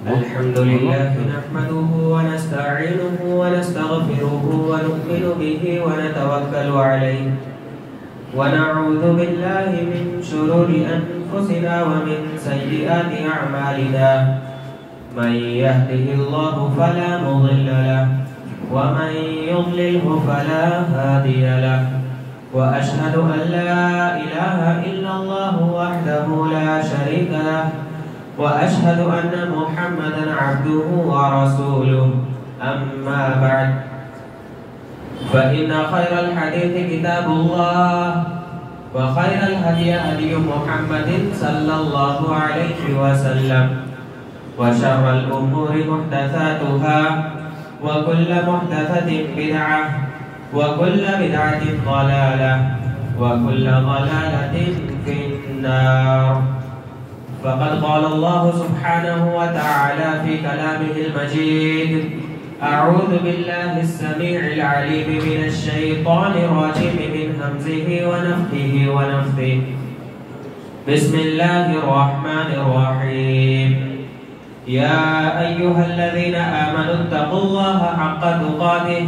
الحمد لله نحمده ونستعينه ونستغفره ونؤمن به ونتوكل عليه ونعوذ بالله من شرور أنفسنا ومن سيئات أعمالنا من يهده الله فلا مضل له ومن يضلله فلا هادي له وأشهد أن لا إله إلا الله وحده لا شريك له وأشهد أن محمدا عبده ورسوله أما بعد فإن خير الحديث كتاب الله وخير الهدي هدي محمد صلى الله عليه وسلم وشر الأمور محدثاتها وكل محدثة بدعة وكل بدعة ضلالة وكل ضلالة في النار. فقد قال الله سبحانه وتعالى في كلامه المجيد: أعوذ بالله السميع العليم من الشيطان الرجيم من همزه ونفخه ونفثه. بسم الله الرحمن الرحيم. يا أيها الذين آمنوا اتقوا الله حق تقاته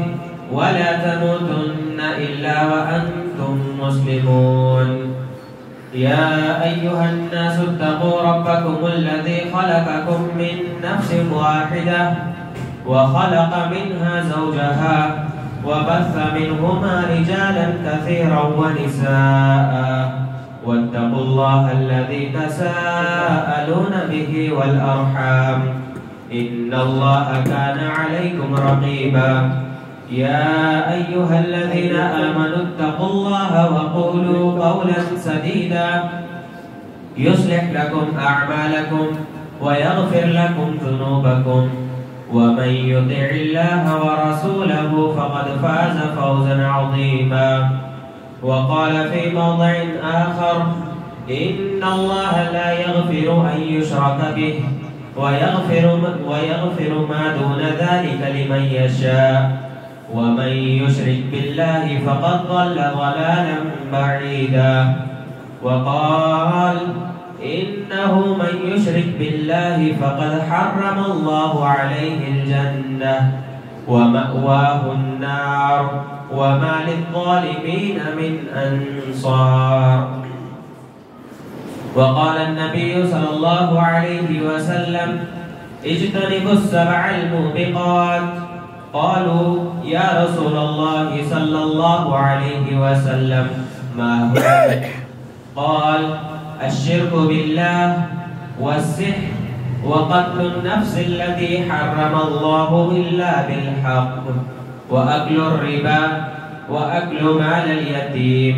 ولا تموتن إلا وأنتم مسلمون. يا أيها الناس اتقوا ربكم الذي خلقكم من نفس واحدة وخلق منها زوجها وبث منهما رجالا كثيرا ونساء واتقوا الله الذي تساءلون به والأرحام إن الله كان عليكم رقيبا. يا أيها الذين آمنوا اتقوا الله وقولوا قولا سديدا يصلح لكم أعمالكم ويغفر لكم ذنوبكم ومن يطع الله ورسوله فقد فاز فوزا عظيما. وقال في موضع آخر: إن الله لا يغفر أن يشرك به ويغفر ما دون ذلك لمن يشاء ومن يشرك بالله فقد ضل ضلالا بعيدا. وقال: إنه من يشرك بالله فقد حرم الله عليه الجنة ومأواه النار وما للظالمين من أنصار. وقال النبي صلى الله عليه وسلم: اجتنبوا السبع الموبقات. قالوا: يا رسول الله صلى الله عليه وسلم ما هو؟ قال: الشرك بالله والسحر وقتل النفس التي حرم الله إلا بالحق وأكل الربا وأكل مال اليتيم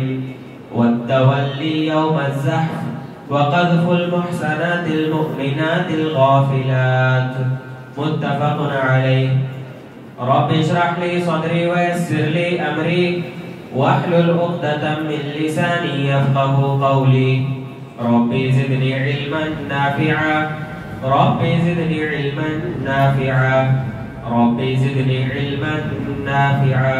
والتولي يوم الزحف وقذف المحسنات المؤمنات الغافلات. متفق عليه. رب اشرح لي صدري ويسر لي أمري واحلل عقدة من لساني يفقه قولي. ربي زدني علما نافعا ربي زدني علما نافعا ربي زدني علما نافعا.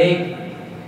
1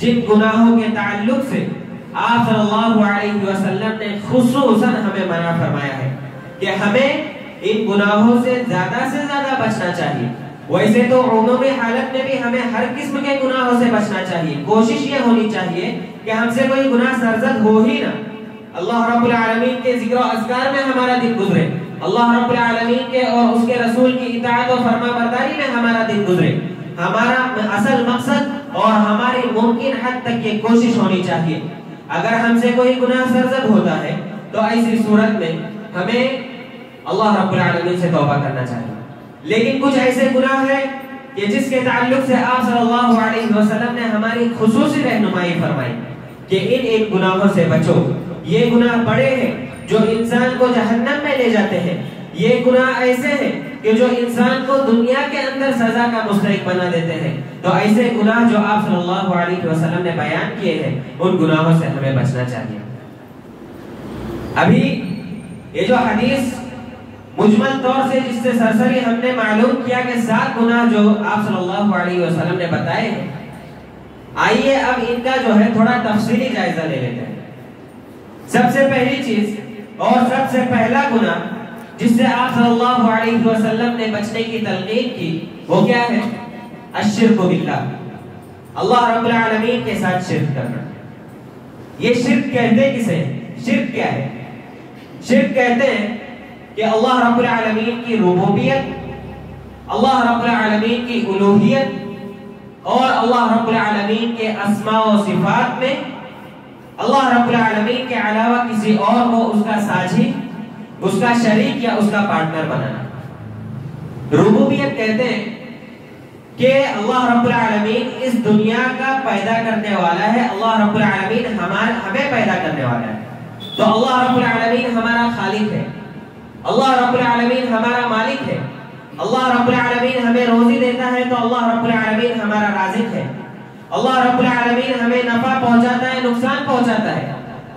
جن گناہوں کے تعلق سے آپ صلی اللہ علیہ وسلم نے خصوصاً ہمیں منع فرمایا ہے کہ ہمیں ان گناہوں سے زیادہ بچنا چاہیے۔ ویسے تو عمومی حالت میں بھی ہمیں ہر قسم کے گناہوں سے بچنا چاہیے، کوشش یہ ہونی چاہیے کہ ہم سے کوئی گناہ سرزد ہو ہی نہ، اللہ رب العالمین کے ذکر و اذکار میں ہمارا دن گزرے، اللہ رب العالمین کے اور اس کے رسول کی اطاعت و فرما برداری میں ہمارا دن گزرے۔ ہمارا اصل مقصد اور ہماری ممکن حد تک یہ کوشش ہونی چاہیے۔ اگر ہم سے کوئی گناہ سرزد ہوتا ہے تو ایسی صورت میں ہمیں اللہ رب العالمین سے توبہ کرنا چاہیے، لیکن کچھ ایسے گناہ ہیں کہ جس کے تعلق سے آپ صلی اللہ علیہ وسلم نے ہماری خصوصی رہنمائی فرمائی کہ ان گناہوں سے بچو۔ یہ گناہ بڑے ہیں جو انسان کو جہنم میں لے جاتے ہیں، یہ گناہ ایسے ہیں کہ جو انسان کو دنیا کے اندر سزا کا مستحق بنا دیتے ہیں۔ تو ایسے گناہ جو آپ صلی اللہ علیہ وسلم نے بیان کیے ہیں، ان گناہوں سے ہمیں بچنا چاہیے۔ ابھی یہ جو حدیث مجمل طور سے جس سے سرسری ہم نے معلوم کیا کہ 7 گناہ جو آپ صلی اللہ علیہ وسلم نے بتائے ہیں، آئیے اب ان کا جو ہے تھوڑا تفصیلی جائزہ لے لیتے ہیں۔ سب سے پہلی چیز اور سب سے پہلا گناہ جس سے آپ صلی اللہ علیہ وسلم نے بچنے کی تلقین کی وہ کیا ہے؟ الشرک باللہ، اللہ رب العالمین کے ساتھ شرک کرنا۔ یہ شرک کہتے کسے؟ شرک کیا ہے؟ شرک کہتے ہیں کہ اللہ رب العالمین کی ربوبیت، اللہ رب العالمین کی الوہیت اور اللہ رب العالمین کے اسماء و صفات میں اللہ رب العالمین کے علاوہ کسی اور کو اس کا ساجی، اس کا شریک یا اس کا پارٹنر بنانا۔ ربوبیت کہتے ہیں کہ اللہ رب العالمین اس دنیا کا پیدا کرنے والا ہے، اللہ رب العالمین ہمیں پیدا کرنے والا ہے، تو اللہ رب العالمین ہمارا خالق ہے، اللہ رب العالمین ہمارا مالک ہے، اللہ رب العالمین ہمیں روزی دیتا ہے تو اللہ رب العالمین ہمارا رازق ہے، اللہ رب العالمین ہمیں نفع پہنچاتا ہے، نقصان پہنچاتا ہے،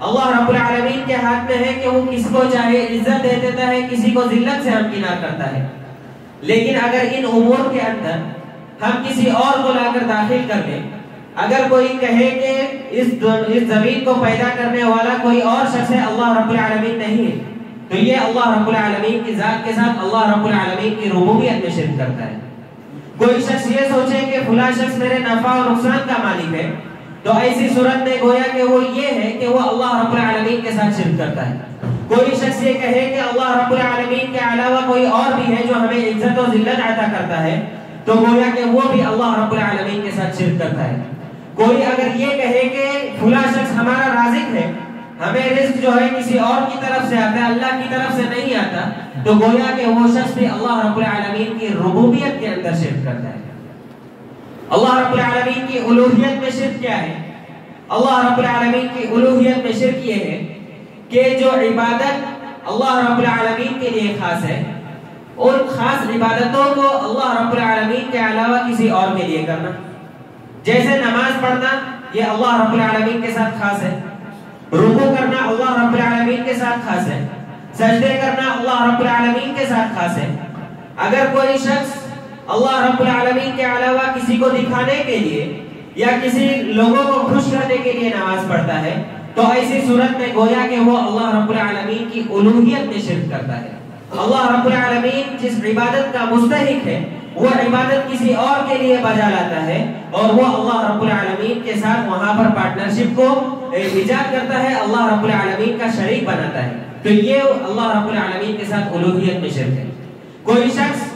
اللہ رب العالمین کے ہاتھ میں ہے کہ وہ کس کو چاہے عزت دے دیتا ہے، کسی کو ذلت سے ہمکنار کرتا ہے۔ لیکن اگر ان امور کے اندر ہم کسی اور کو لا کر داخل کر دیں، اگر کوئی کہے کہ اس زمین کو پیدا کرنے والا کوئی اور شخص ہے، اللہ رب العالمین نہیں ہے، تو یہ اللہ رب العالمین کی ذات کے ساتھ اللہ رب العالمین کی ربوبیت میں شرک کرتا ہے۔ کوئی شخص یہ سوچے کہ فلاں شخص میرے نفع اور نقصان کا مالک ہے، تو ایسی صورت میں گویا کہ وہ یہ ہے کہ وہ اللہ رب العالمین کے ساتھ شرک کرتا ہے۔ کوئی شخص یہ کہے کہ اللہ رب العالمین کے علاوہ کوئی اور بھی ہے جو ہمیں عزت و ذلت عطا کرتا ہے، تو گویا کہ وہ بھی اللہ رب العالمین کے ساتھ شرک کرتا ہے۔ کوئی اگر یہ کہے کہ فلاں شخص ہمارا رازق ہے، ہمیں رزق جو ہے کسی اور کی طرف سے آتا ہے، اللہ کی طرف سے نہیں آتا، تو گویا کہ وہ شخص بھی اللہ رب العالمین کی ربوبیت کے اندر شرک کرتا ہے۔ اللہ رب العالمین کی الوہیت میں شرک کیا ہے؟ اللہ رب العالمین کی الوہیت میں شرک یہ ہے کہ جو عبادت اللہ رب العالمین کے لیے خاص ہے، ان خاص عبادتوں کو اللہ رب العالمین کے علاوہ کسی اور کے لیے کرنا۔ جیسے نماز پڑھنا یہ اللہ رب العالمین کے ساتھ خاص ہے، رکوع کرنا اللہ رب العالمین کے ساتھ خاص ہے، سجدے کرنا اللہ رب العالمین کے ساتھ خاص ہے۔ اگر کوئی شخص اللہ رب العالمین کے علاوہ کسی کو دکھانے کے لیے یا کسی لوگوں کو خوش کرنے کے لیے نماز پڑھتا ہے، تو ایسی صورت میں گویا کہ وہ اللہ رب العالمین کی الوہیت میں شرک کرتا ہے۔ اللہ رب العالمین جس عبادت کا مستحق ہے، وہ عبادت کسی اور کے لیے بجا لاتا ہے اور وہ اللہ رب العالمین کے ساتھ وہاں پر پارٹنرشپ کو ایجاد کرتا ہے، اللہ رب العالمین کا شریک بناتا ہے، تو یہ اللہ رب العالمین کے ساتھ الوہیت میں شرک ہے۔ کوئی شخص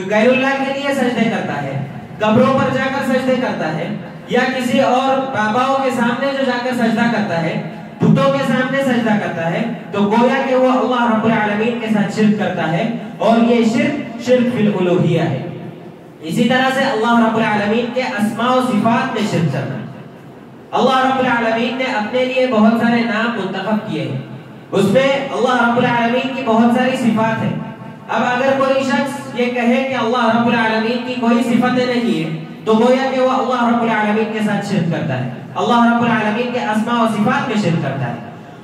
غیر اللہ کے لیے سجدے کرتا ہے، قبروں پر جا کر سجدے کرتا ہے، یا کسی اور باباؤں کے سامنے جو جا کر سجدہ کرتا ہے، بتوں کے سامنے سجدہ کرتا ہے، تو گویا کہ وہ اللہ رب العالمین کے ساتھ شرک کرتا ہے، اور یہ شرک فی الالوہیہ ہے۔ اسی طرح سے اللہ رب العالمین کے اسماء و صفات میں شرک کرنا۔ اللہ رب العالمین نے اپنے لیے بہت سارے نام منتخب کیے ہیں، اس میں اللہ رب العالمین کی بہت ساری صفات ہیں۔ اب اگر کوئی شخص یہ کہے کہ اللہ رب العالمین کی کوئی صفتیں نہیں ہیں، تو گویا کہ وہ اللہ رب العالمین کے ساتھ شرک کرتا ہے، اللہ رب العالمین کے اسماء و صفات میں شرک کرتا ہے۔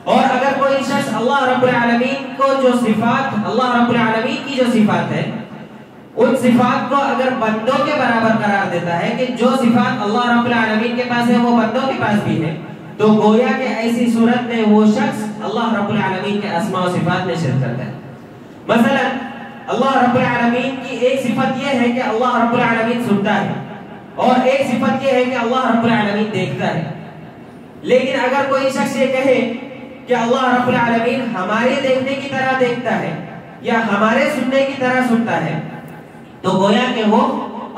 اور اگر کوئی شخص اللہ رب العالمین کو جو صفات، اللہ رب العالمین کی جو صفات ہے ان صفات کو اگر بندوں کے برابر قرار دیتا ہے کہ جو صفات اللہ رب العالمین کے پاس ہے وہ بندوں کے پاس بھی ہے، تو گویا کہ ایسی صورت میں وہ شخص اللہ رب العالمین کے اسماء و صفات میں شرک کرتا ہے۔ مثلا اللہ رب العالمین کی ایک صفت یہ ہے کہ اللہ رب العالمین سنتا ہے، اور ایک صفت یہ ہے کہ اللہ رب العالمین دیکھتا ہے۔ لیکن اگر کوئی شخص یہ کہے کہ اللہ رب العالمین ہمارے دیکھنے کی طرح دیکھتا ہے یا ہمارے سننے کی طرح سنتا ہے، تو گویا کہ وہ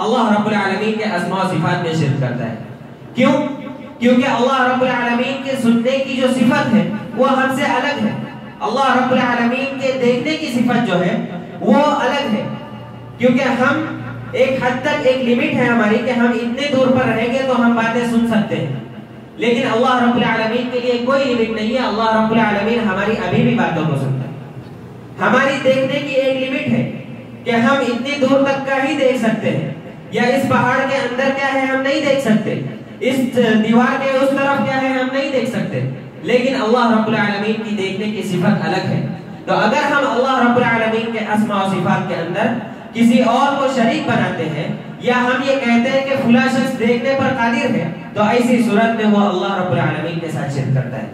اللہ رب العالمین کے اسماء و صفات میں شرک کرتا ہے۔ کیوں؟ کیونکہ اللہ رب العالمین کے سننے کی جو صفت ہے وہ ہم سے الگ ہے، اللہ رب العالمین کے دیکھنے کی صفت جو ہے وہ الگ ہے، کیونکہ ہم ایک حد تک ایک لمٹ ہے ہماری کہ ہم اتنے دور پر رہیں گے تو ہم باتیں سن سکتے ہیں، لیکن اللہ رب العالمین کے لیے کوئی لمٹ نہیں ہے۔ اللہ رب العالمین ہماری ابھی بھی باتوں کو سنتا ہے۔ ہماری دیکھنے کی ایک لمٹ ہے کہ ہم اتنی دور تک کا ہی دیکھ سکتے ہیں، یا اس پہاڑ کے اندر کیا ہے ہم نہیں دیکھ سکتے، اس دیوار کے اس طرف کیا ہے ہم نہیں دیکھ سکتے، لیکن اللہ رب العالمین کی دیکھنے کی صفت الگ ہے۔ تو اگر ہم اللہ رب العالمین کے اسماء و صفات کے اندر کسی اور کو شریک بناتے ہیں، یا ہم یہ کہتے ہیں کہ فلاں شخص دیکھنے پر قادر ہے، تو ایسی صورت میں وہ اللہ رب العالمین کے ساتھ شرک کرتا ہے۔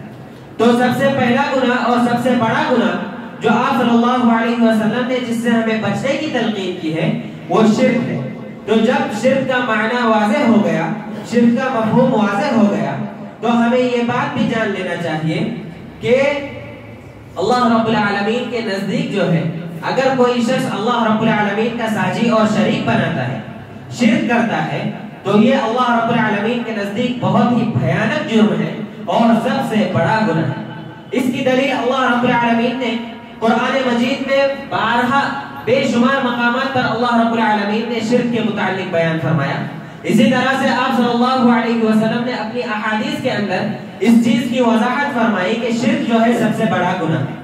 تو سب سے پہلا گناہ اور سب سے بڑا گناہ جو آپ صلی اللہ علیہ وسلم نے جس سے ہمیں بچنے کی تلقین کی ہے وہ شرک ہے۔ تو جب شرک کا معنی واضح ہو گیا، شرک کا مفہوم واضح ہو گیا، تو ہمیں یہ بات بھی جان لینا چاہیے کہ اللہ رب العالمین کے نزدیک جو ہے، اگر کوئی شخص اللہ رب العالمین کا ساجی اور شریک بناتا ہے، شرک کرتا ہے، تو یہ اللہ رب العالمین کے نزدیک بہت ہی بھیانک جرم ہے اور سب سے بڑا گناہ ہے۔ اس کی دلیل اللہ رب العالمین نے قرآن مجید میں بارہا بے شمار مقامات پر اللہ رب العالمین نے شرک کے متعلق بیان فرمایا۔ اسی طرح سے آپ صلی اللہ علیہ وسلم نے اپنی احادیث کے اندر اس چیز کی وضاحت فرمائی کہ شرک جو ہے سب سے بڑا گناہ ہے۔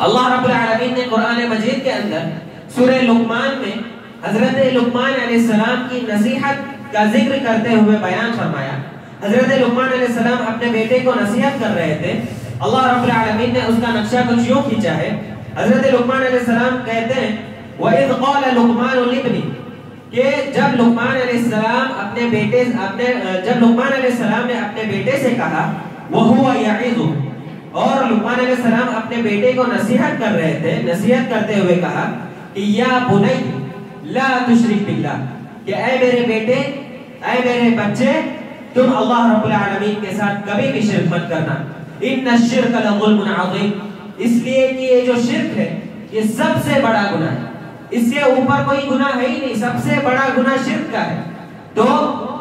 اللہ رب العالمین نے قرآن مجید کے اندر سورہ لقمان میں حضرت لقمان علیہ السلام کی نصیحت کا ذکر کرتے ہوئے بیان فرمایا۔ حضرت لقمان علیہ السلام اپنے بیٹے کو نصیحت کر رہے تھے، اللہ رب العالمین نے اس کا نقشہ کچھ یوں کھینچا ہے۔ حضرت لقمان علیہ السلام کہتے ہیں وَإِذْ قَالَ لُقْمَانُ لِابْنِهِ، کہ جب لقمان علیہ السلام جب لقمان علیہ السلام نے اپنے بیٹے سے کہا وَهُوَ يَعِظُهُ، اور لقمان علیہ السلام اپنے بیٹے کو نصیحت کر رہے تھے، نصیحت کرتے ہوئے کہا کہ یا بنی لا تشرک باللہ، کہ اے میرے بیٹے، اے میرے بچے، تم اللہ رب العالمین کے ساتھ کبھی بھی شرک مت کرنا، ان الشرک لظلم عظیم، اس لیے کہ یہ جو شرک ہے یہ سب سے بڑا گناہ ہے، اس سے اوپر کوئی گناہ ہے ہی نہیں، سب سے بڑا گناہ شرک کا ہے۔ تو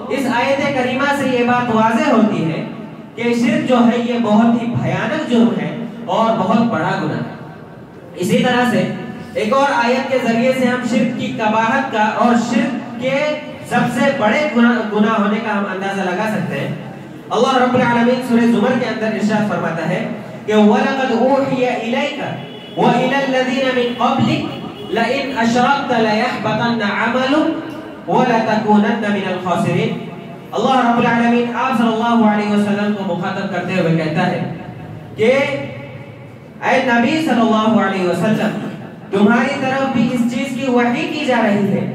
اس آیت کریمہ سے یہ بات واضح ہوتی ہے کہ شرک جو ہے یہ بہت ہی بھیانک جرم ہے اور بہت بڑا گناہ ہے۔ اسی طرح سے ایک اور آیت کے ذریعے سے ہم شرک کی قباحت کا اور شرک کے سب سے بڑے گناہ ہونے کا ہم اندازہ لگا سکتے ہیں۔ اللہ رب العالمین سورہ زمر کے اندر ارشاد فرماتا ہے کہ وَلَقَدْ أُوحِيَ إِلَيْكَ وَإِلَى الَّذِينَ مِنْ قَبْلِكَ لَئِنْ أَشْرَكْتَ لَيَحْبَطَنَّ عَمَلُكَ وَلَتَكُونَنَّ مِنَ الْخَاسِرِينَ۔ اللہ رب العالمین آپ صلی اللہ علیہ وسلم کو مخاطب کرتے ہوئے کہتا ہے کہ اے نبی صلی اللہ علیہ وسلم، تمہاری طرف بھی اس چیز کی وحی کی جا رہی ہے،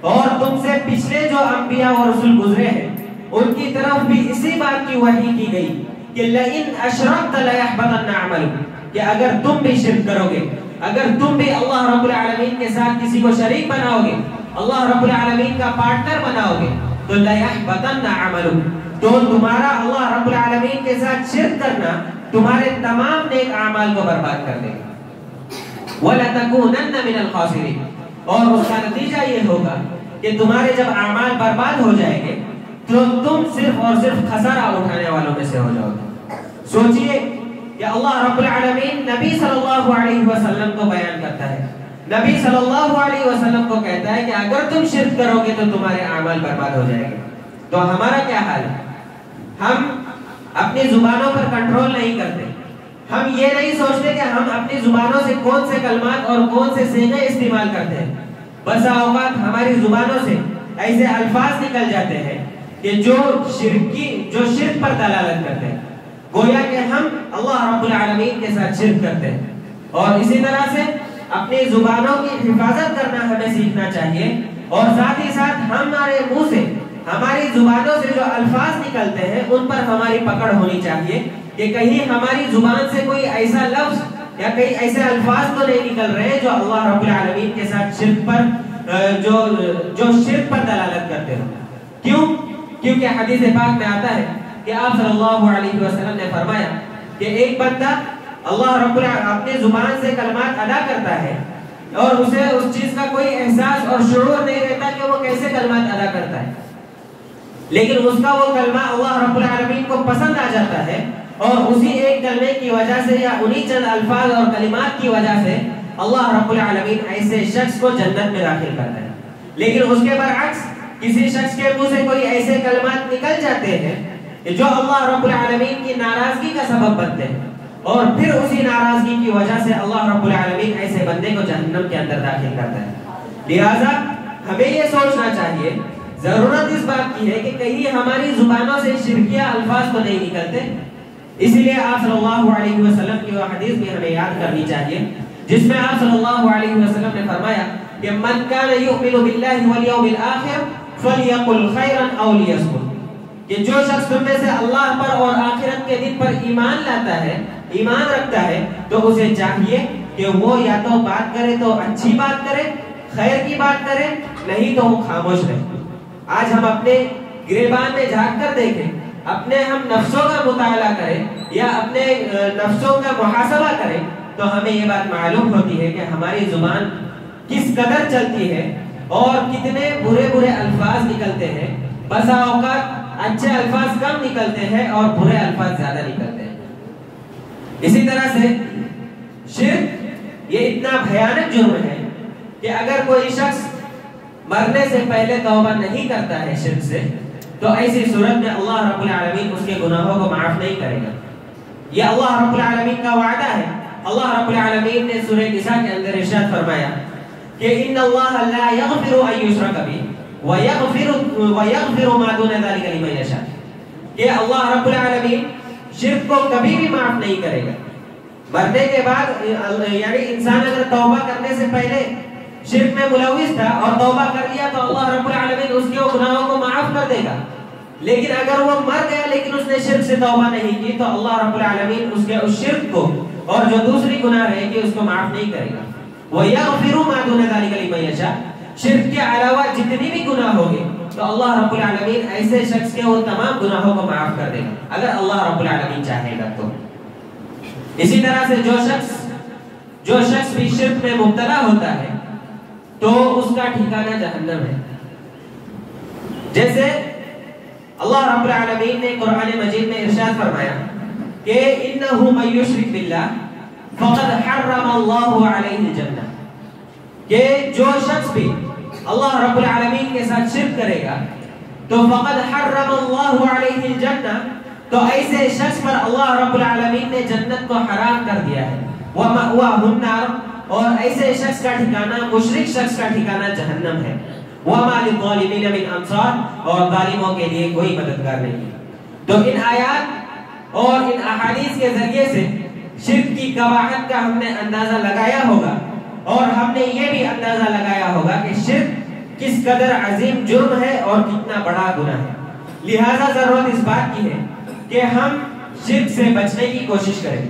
اور تم سے پچھلے جو انبیاء اور رسول گزرے ہیں ان کی طرف بھی اسی بات کی وحی کی گئی کہ لئن اشرکت لیحبطن عملک، کہ اگر تم بھی شرک کرو گے، اگر تم بھی اللہ رب العالمین کے ساتھ کسی کو شریک بناؤ گے، اللہ رب العالمین کا پارٹنر بناؤ گے، تو لیحبطن عملک، تو تمہارا اللہ رب العالمین کے ساتھ شرک کرنا تمہارے تمام نیک اعمال کو برباد کر دے گا، وَلَتَكُونَنَّ مِنَ الْخَاسِرِينَ، اور اس کا نتیجہ یہ ہوگا کہ تمہارے جب اعمال برباد ہو جائیں گے تو تم صرف اور صرف خسارہ اٹھانے والوں میں سے ہو جاؤ گے۔ سوچئے کہ اللہ رب العالمین نبی صلی اللہ علیہ وسلم کو بیان کرتا ہے، نبی صلی اللہ علیہ وسلم کو کہتا ہے کہ اگر تم شرک کرو گے تو تمہارے اعمال برباد ہو جائیں گے۔ تو ہمارا کیا حال ہے؟ ہم اپنی زبانوں پر کنٹرول نہیں کرتے، ہم یہ نہیں سوچتے کہ ہم اپنی زبانوں سے کون سے کلمات اور کون سے صیغے استعمال کرتے ہیں۔ بسا اوقات ہماری زبانوں سے ایسے الفاظ نکل جاتے ہیں کہ جو شرک پر دلالت کرتے ہیں، گویا کہ ہم اللہ رب العالمین کے ساتھ شرک کرتے ہیں۔ اور اسی طرح سے اپنی زبانوں کی حفاظت کرنا ہمیں سیکھنا چاہیے، اور ساتھ ہی ساتھ ہمارے منہ سے، ہماری زبانوں سے جو الفاظ نکلتے ہیں ان پر ہماری پکڑ ہونی چاہیے کہ کہیں ہماری زبان سے کوئی ایسا لفظ یا کئی ایسے الفاظ تو نہیں نکل رہے جو اللہ رب العالمین کے ساتھ شرک پر جو شرک پر دلالت کرتے ہو۔ کیوں؟ کیونکہ حدیث پاک میں آتا ہے کہ آپ صلی اللہ علیہ وسلم نے فرمایا کہ ایک بندہ اللہ رب العالمین اپنی زبان سے کلمات ادا کرتا ہے اور اسے اس چیز کا کوئی احساس اور شعور نہیں رہتا کہ وہ کیسے کلمات ادا کرتا ہے، لیکن اس کا وہ کلمہ اللہ رب العالمین کو پسند آ جاتا ہے، اور اسی ایک کلمے کی وجہ سے یا انہی چند الفاظ اور کلمات کی وجہ سے اللہ رب العالمین ایسے شخص کو جنت میں داخل کرتا ہے۔ لیکن اس کے برعکس کسی شخص کے منہ سے کوئی ایسے کلمات نکل جاتے ہیں جو اللہ رب العالمین کی ناراضگی کا سبب بنتے ہیں، اور پھر اسی ناراضگی کی وجہ سے اللہ رب العالمین ایسے بندے کو جہنم کے اندر داخل کرتا ہے۔ لہذا ہمیں یہ سوچنا چاہیے، ضرورت اس بات کی ہے کہ کہیں ہماری زبانوں سے شرکیہ الفاظ تو نہیں نکلتے، اسی لیے آپ صلی اللہ علیہ وسلم کی وہ حدیث بھی ہمیں یاد کرنی چاہیے جس میں آپ صلی اللہ علیہ وسلم نے فرمایا کہ من کان یؤمن باللہ والیوم الآخر فلیقل خیرا او لیصمت، کہ جو شخص تم میں سے اللہ پر اور آخرت کے دن پر ایمان لاتا ہے، ایمان رکھتا ہے، تو اسے چاہیے کہ وہ یا تو بات کرے تو اچھی بات کرے، خیر کی بات کرے، نہیں تو وہ خاموش رہے۔ آج ہم اپنے گریبان میں جھانک کر دیکھیں، اپنے ہم نفسوں کا مطالعہ کریں یا اپنے نفسوں کا محاسبہ کریں تو ہمیں یہ بات معلوم ہوتی ہے کہ ہماری زبان کس قدر چلتی ہے اور کتنے برے برے الفاظ نکلتے ہیں۔ بسا اوقات اچھے الفاظ کم نکلتے ہیں اور برے الفاظ زیادہ نکلتے ہیں۔ اسی طرح سے شرک یہ اتنا بھیانک جرم ہے کہ اگر کوئی شخص مرنے سے پہلے توبہ نہیں کرتا ہے شرک سے، تو ایسی صورت میں اللہ رب العالمین اس کے گناہوں کو معاف نہیں کرے گا۔ یہ اللہ رب العالمین کا وعدہ ہے۔ اللہ رب العالمین نے سورہ نساء کے اندر ارشاد فرمایا کہ ان اللہ لا یغفر ان یشرک بہ ویغفر ما دون ذلک لمن یشاء، کہ اللہ رب العالمین شرک کو کبھی بھی معاف نہیں کرے گا۔ مرنے کے بعد یعنی انسان اگر توبہ کرنے سے پہلے شرک میں ملوث تھا اور توبہ کر لیا تو اللہ رب العالمین اس کے گناہوں کو معاف کر دے گا، لیکن اگر وہ مر گیا لیکن اس نے شرک سے توبہ نہیں کی تو اللہ رب العالمین اس کے اس شرک کو اور جو دوسری گناہ رہے گی اس کو معاف نہیں کرے گا۔ وَيَغْفِرُ مَا دُونَ ذَلِكَ لِمَن يَشَاءُ، شرک کے علاوہ جتنی بھی گناہ ہوگے تو اللہ رب العالمین ایسے شخص کے وہ تمام گناہوں کو معاف کر دے گا اگر اللہ رب العالمین چاہے گا تو۔ اسی طرح سے جو شخص بھی شرک میں مبتلا ہوتا ہے تو اس کا ٹھکانہ جہنم ہے۔ جیسے اللہ رب العالمین نے قرآن مجید میں ارشاد فرمایا کہ انہ من یشرک باللہ فقد حرم اللہ علیہ الجنہ، کہ جو شخص بھی اللہ رب العالمین کے ساتھ شرک کرے گا تو فقد حرم اللہ علیہ الجنہ، تو ایسے شخص پر اللہ رب العالمین نے جنت کو حرام کر دیا ہے۔ ومأواہ النار، اور ایسے شخص کا ٹھکانہ، مشرک شخص کا ٹھکانہ جہنم ہے۔ وما للظالمین من انصار، اور ظالموں کے لیے کوئی مددگار نہیں۔ تو ان آیات اور ان احادیث کے ذریعے سے شرک کی قباحت کا ہم نے اندازہ لگایا ہوگا، اور ہم نے یہ بھی اندازہ لگایا ہوگا کہ شرک کس قدر عظیم جرم ہے اور کتنا بڑا گناہ ہے۔ لہذا ضرورت اس بات کی ہے کہ ہم شرک سے بچنے کی کوشش کریں،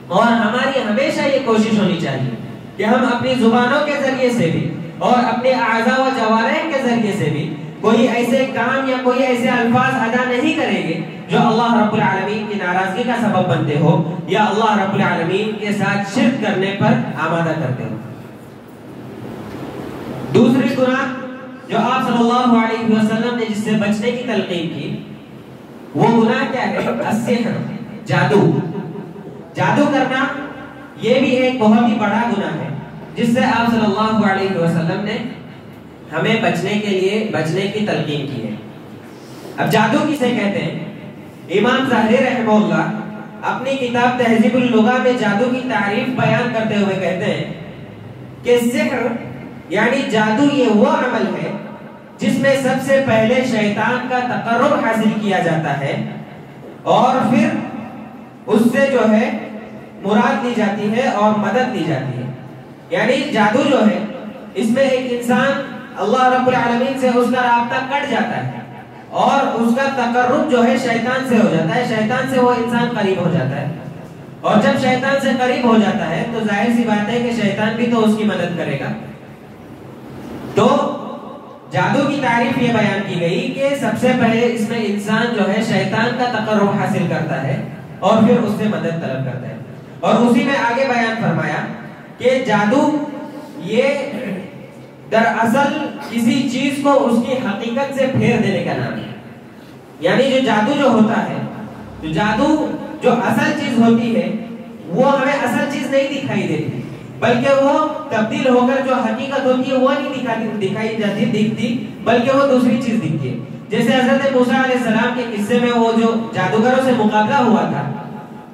اور ہماری ہمیشہ یہ کوشش ہونی چاہیے کہ ہم اپنی زبانوں کے ذریعے سے بھی اور اپنے اعضاء و جوارح کے ذریعے سے بھی کوئی ایسے کام یا کوئی ایسے الفاظ ادا نہیں کریں گے جو اللہ رب العالمین کی ناراضگی کا سبب بنتے ہو یا اللہ رب العالمین کے ساتھ شرک کرنے پر آمادہ کرتے ہو۔ دوسری گناہ جو آپ صلی اللہ علیہ وسلم نے جس سے بچنے کی تلقین کی وہ گناہ کیا ہے؟ السحر، جادو کرنا، یہ بھی ایک بہت ہی بڑا گناہ ہے جس سے آپ صلی اللہ علیہ وسلم نے ہمیں بچنے کی تلقین کی ہے۔ اب جادو کسے کہتے ہیں؟ امام زاہری رحمہ اللہ اپنی کتاب تہذیب اللغہ میں جادو کی تعریف بیان کرتے ہوئے کہتے ہیں کہ سحر یعنی جادو یہ وہ عمل ہے جس میں سب سے پہلے شیطان کا تقرب حاصل کیا جاتا ہے اور پھر اس سے جو ہے مراد لی جاتی ہے اور مدد لی جاتی ہے۔ یعنی جادو جو ہے اس میں ایک انسان اللہ رب العالمین سے اس کا رابطہ کٹ جاتا ہے اور اس کا تقرب جو ہے شیطان سے ہو جاتا ہے، شیطان سے وہ انسان قریب ہو جاتا ہے، اور جب شیطان سے قریب ہو جاتا ہے تو ظاہر سی بات ہے کہ شیطان بھی تو اس کی مدد کرے گا۔ تو جادو کی تعریف یہ بیان کی گئی کہ سب سے پہلے اس میں انسان جو ہے شیطان کا تقرب حاصل کرتا ہے اور پھر اس سے مدد طلب کرتا ہے، اور اسی میں آگے بیان فرمایا کہ جادو یہ دراصل کسی چیز کو اس کی حقیقت سے پھیر دینے کا نام ہے۔ یعنی جو جادو جو ہوتا ہے، تو جادو جو اصل چیز ہوتی ہے وہ ہمیں اصل چیز نہیں دکھائی دیتی، بلکہ وہ تبدیل ہو کر جو حقیقت ہوتی ہے وہ نہیں دکھائی جاتی دکھتی، بلکہ وہ دوسری چیز دکھتی ہے۔ جیسے حضرت موسیٰ علیہ السلام کے قصے میں وہ جو جادوگروں سے مقابلہ ہوا تھا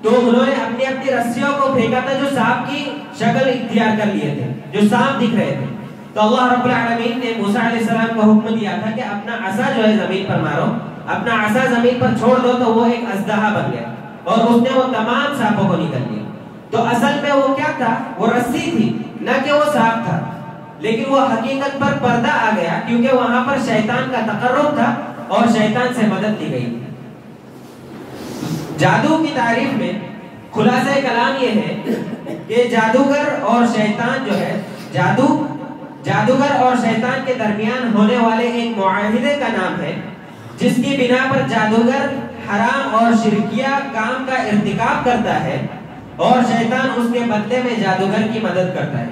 تو انہوں نے اپنی اپنی رسیوں کو پھینکا تھا جو سانپ کی شکل اختیار کر لیے تھے، جو سانپ دکھ رہے تھے، تو اللہ رب العالمین نے موسیٰ علیہ السلام کو حکم دیا تھا کہ اپنا عصا جو ہے زمین پر مارو، اپنا عصا زمین پر چھوڑ دو، تو وہ ایک اژدہا بن گیا اور اس نے وہ تمام سانپوں کو نکل لیا۔ تو اصل میں وہ کیا تھا؟ وہ رسی تھی، نہ کہ وہ سانپ تھا، لیکن وہ حقیقت پر پردہ آ گیا کیونکہ وہاں پر شیطان کا تقرب تھا اور شیطان سے مدد لی گئی۔ جادو کی تعریف میں خلاصہ کلام یہ ہے کہ جادوگر اور شیطان جو ہے، جادوگر اور شیطان کے درمیان ہونے والے ایک معاہدے کا نام ہے، جس کی بنا پر جادوگر حرام اور شرکیہ کام کا ارتکاب کرتا ہے اور شیطان اس کے بدلے میں جادوگر کی مدد کرتا ہے۔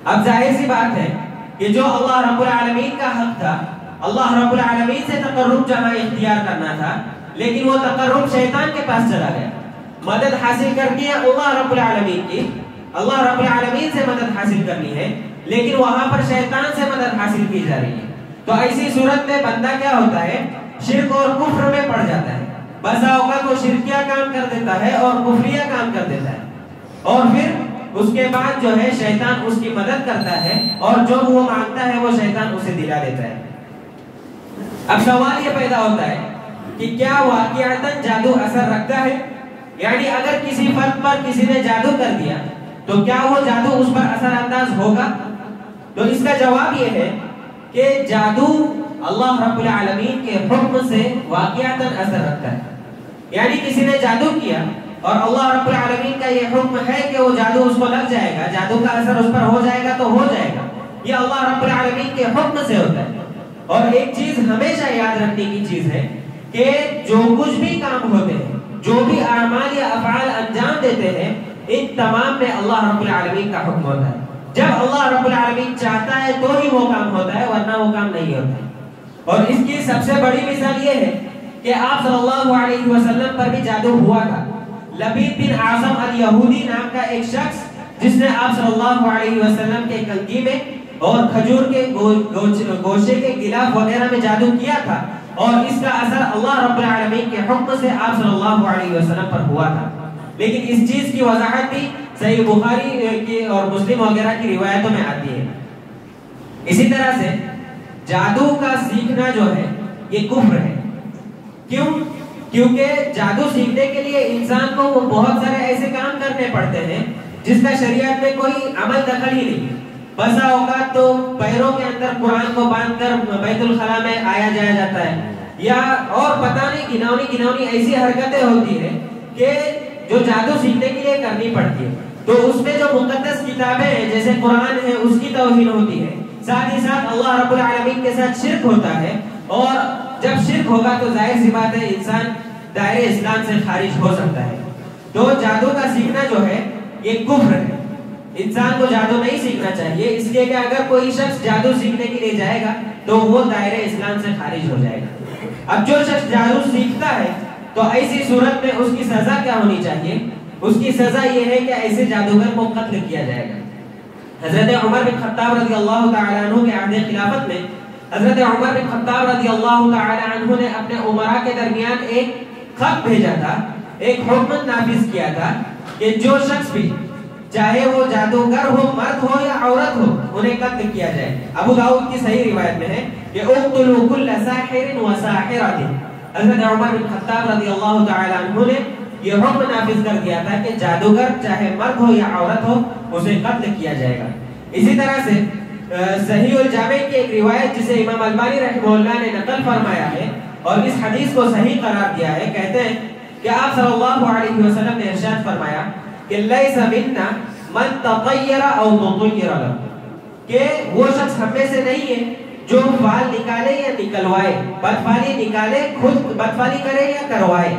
اب ظاہر سی بات ہے کہ جو اللہ رب العالمین کا حق تھا، اللہ رب العالمین سے تقرب جہاں اختیار کرنا تھا، لیکن وہ تقرب شیطان کے پاس چلا گیا۔ مدد حاصل کرنی ہے اللہ رب العالمین کی، اللہ رب العالمین سے مدد حاصل کرنی ہے، لیکن وہاں پر شیطان سے مدد حاصل کی جا رہی ہے۔ تو ایسی صورت میں بندہ کیا ہوتا ہے؟ شرک اور کفر میں پڑ جاتا ہے، بسا اوقات وہ شرکیہ کام کر دیتا ہے اور کفریہ کام کر دیتا ہے، اور پھر اس کے بعد جو ہے شیطان اس کی مدد کرتا ہے اور جو وہ مانگتا ہے وہ شیطان اسے دلا دیتا ہے۔ اب سوال یہ پیدا ہوتا ہے کہ کیا واقعتاً جادو اثر رکھتا ہے؟ یعنی اگر کسی فرد پر کسی نے جادو کر دیا تو کیا وہ جادو اس پر اثر انداز ہوگا؟ تو اس کا جواب یہ ہے کہ جادو اللہ رب العالمین کے حکم سے واقعتاً اثر رکھتا ہے۔ یعنی کسی نے جادو کیا اور اللہ رب العالمین کا یہ حکم ہے کہ وہ جادو اس کو لگ جائے گا، جادو کا اثر اس پر ہو جائے گا تو ہو جائے گا، یہ اللہ رب العالمین کے حکم سے ہوتا ہے۔ اور ایک چیز ہمیشہ یاد رکھنے کی چیز ہے کہ جو کچھ بھی کام ہوتے ہیں، جو بھی اعمال یا افعال انجام دیتے ہیں، ان تمام میں اللہ رب العالمین کا حکم ہوتا ہے۔ جب اللہ رب العالمین چاہتا ہے تو ہی وہ کام ہوتا ہے، ورنہ وہ کام نہیں ہوتا ہے۔ اور اس کی سب سے بڑی مثال یہ ہے کہ آپ صلی اللہ علیہ وسلم پر بھی جادو ہوا تھا۔ لبید بن اعصم الیہودی نام کا ایک شخص جس نے آپ صلی اللہ علیہ وسلم کے کنگھی میں اور کھجور کے گوشے کے غلاف وغیرہ میں جادو کیا تھا، اور اس کا اثر اللہ رب العالمین کے حکم سے آپ صلی اللہ علیہ وسلم پر ہوا تھا۔ لیکن اس چیز کی وضاحت بھی صحیح بخاری کی اور مسلم وغیرہ کی روایتوں میں آتی ہے۔ اسی طرح سے جادو کا سیکھنا جو ہے یہ کفر ہے۔ کیوں؟ کیونکہ جادو سیکھنے کے لیے انسان کو وہ بہت سارے ایسے کام کرنے پڑتے ہیں جس کا شریعت میں کوئی عمل دخل ہی نہیں۔ بسا اوقات تو پیروں کے اندر قرآن کو باندھ کر بیت الخلاء میں آیا جایا جاتا ہے، یا اور پتہ نہیں گناونی ایسی حرکتیں ہوتی ہیں کہ جو جادو سیکھنے کے لیے کرنی پڑتی ہے۔ تو اس میں جو مقدس کتابیں ہیں جیسے قرآن ہے اس کی توہین ہوتی ہے، ساتھ ہی ساتھ اللہ رب العالمین کے ساتھ شرک ہوتا ہے، اور جب شرک ہوگا تو ظاہر سی بات ہے انسان دائرے اسلام سے خارج ہو سکتا ہے۔ تو جادو کا سیکھنا جو ہے یہ کفر ہے، انسان کو جادو نہیں سیکھنا چاہیے، اس لیے کہ اگر کوئی شخص جادو سیکھنے کے لیے جائے گا تو وہ دائرے اسلام سے خارج ہو جائے گا۔ اب جو شخص جادو سیکھتا ہے تو ایسی صورت میں اس کی سزا کیا ہونی چاہیے؟ اس کی سزا یہ ہے کہ ایسے جادوگر کو قتل کیا جائے گا۔ حضرت عمر بن خطاب رضی اللہ تعالی عنہ کے عہد خلافت میں حضرت عمر بن خطاب رضی اللہ تعالی عنہ نے اپنے امراء کے درمیان ایک خط بھیجا تھا، ایک حکم نافذ کیا تھا کہ جو شخص بھی چاہے وہ جادوگر ہو، مرد ہو یا عورت ہو، انہیں قتل کیا جائے۔ ابو داؤد کی صحیح روایت میں ہے کہ اقتلوا کل ساحر وساحرۃ۔ حضرت عمر بن خطاب رضی اللہ تعالی عنہ نے یہ حکم نافذ کر دیا تھا کہ جادوگر چاہے مرد ہو یا عورت ہو اسے قتل کیا جائے گا۔ اسی طرح سے صحیح الجامع کی ایک روایت جسے امام البانی رحمہ اللہ نے نقل فرمایا ہے اور اس حدیث کو صحیح قرار دیا ہے، کہتے ہیں کہ آپ صلی اللہ علیہ وسلم نے ارشاد فرمایا کہ لیس منا من تطیر او تطیر له، کہ وہ شخص ہم میں سے نہیں ہے جو فال نکالے یا نکلوائے، بدفالی نکالے، خود بدفالی کرے یا کروائے،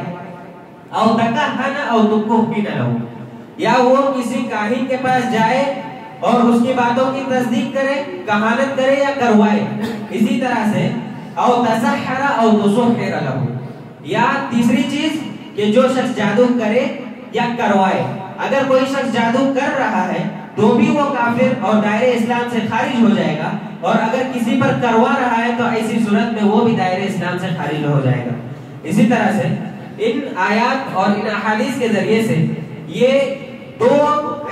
او تکہن او تکہن له، یا وہ کسی کاہن کے پاس جائے اور اس کی باتوں کی تصدیق کرے، کہانت کرے یا کروائے، اسی طرح سے او تسحر او تسحر له، یا تیسری چیز کہ جو شخص جادو کرے یا کروائے، اگر کوئی شخص جادو کر رہا ہے تو بھی وہ کافر اور دائرے اسلام سے خارج ہو جائے گا، اور اگر کسی پر کروا رہا ہے تو ایسی صورت میں وہ بھی دائرے اسلام سے خارج ہو جائے گا۔ اسی طرح سے ان آیات اور ان احادیث کے ذریعے سے یہ دو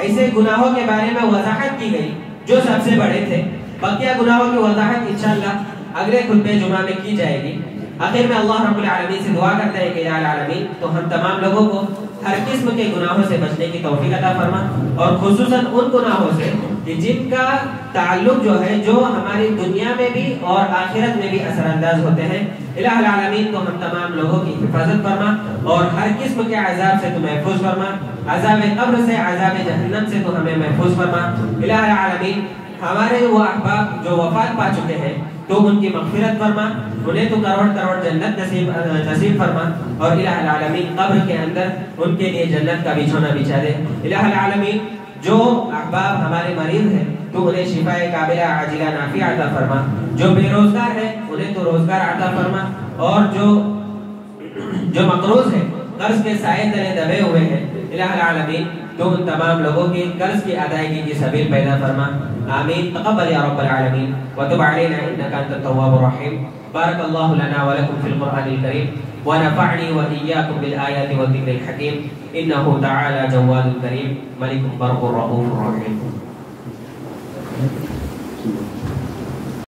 ایسے گناہوں کے بارے میں وضاحت کی گئی جو سب سے بڑے تھے۔ بقیہ گناہوں کی وضاحت انشاءاللہ اگلے خطبہ جمعہ میں کی جائے گی۔ آخر میں اللہ رب العالمین سے دعا کرتے ہیں کہ یا العالمین تو ہم تمام لوگوں کو ہر قسم کے گناہوں سے بچنے کی توفیق عطا فرما، اور خصوصاً ان گناہوں سے کہ جن کا تعلق جو ہے جو ہماری دنیا میں بھی اور آخرت میں بھی اثر انداز ہوتے ہیں۔ الہ العالمین تو ہم تمام لوگوں کی حفاظت فرما اور ہر قسم کے عذاب سے تو محفوظ فرما، عذاب قبر سے، عذاب جہنم سے تو ہمیں محفوظ فرما۔ الہ العالمین ہمارے وہ احباب جو وفات پا چکے ہیں تو ان کی مغفرت فرما، انہیں تو کروڑ کروڑ جنت نصیب فرما، اور الہ العالمین قبر کے اندر ان کے لیے جنت کا بچھونا بچھا دے۔ الہ العالمین جو احباب ہمارے مریض ہیں تو انہیں شفاء کاملہ عاجلہ نافعہ عطا فرما، جو بے روزگار ہیں انہیں تو روزگار عطا فرما، اور جو مقروض ہیں، قرض کے سائے تلے دبے ہوئے ہیں، الہ العالمین تو ان تمام لوگوں کے قرض کی ادائیگی کی سبیل پیدا فرما۔ آمین۔ تقبل یا رب العالمین وتب علینا انک انت التواب الرحیم۔ بارک اللہ لنا ولکم فی القرآن الکریم ونفعنی وإیاکم بالآیات والذکر الحکیم، انہ تعالی جواد کریم ملک بر الرؤوف الرحیم۔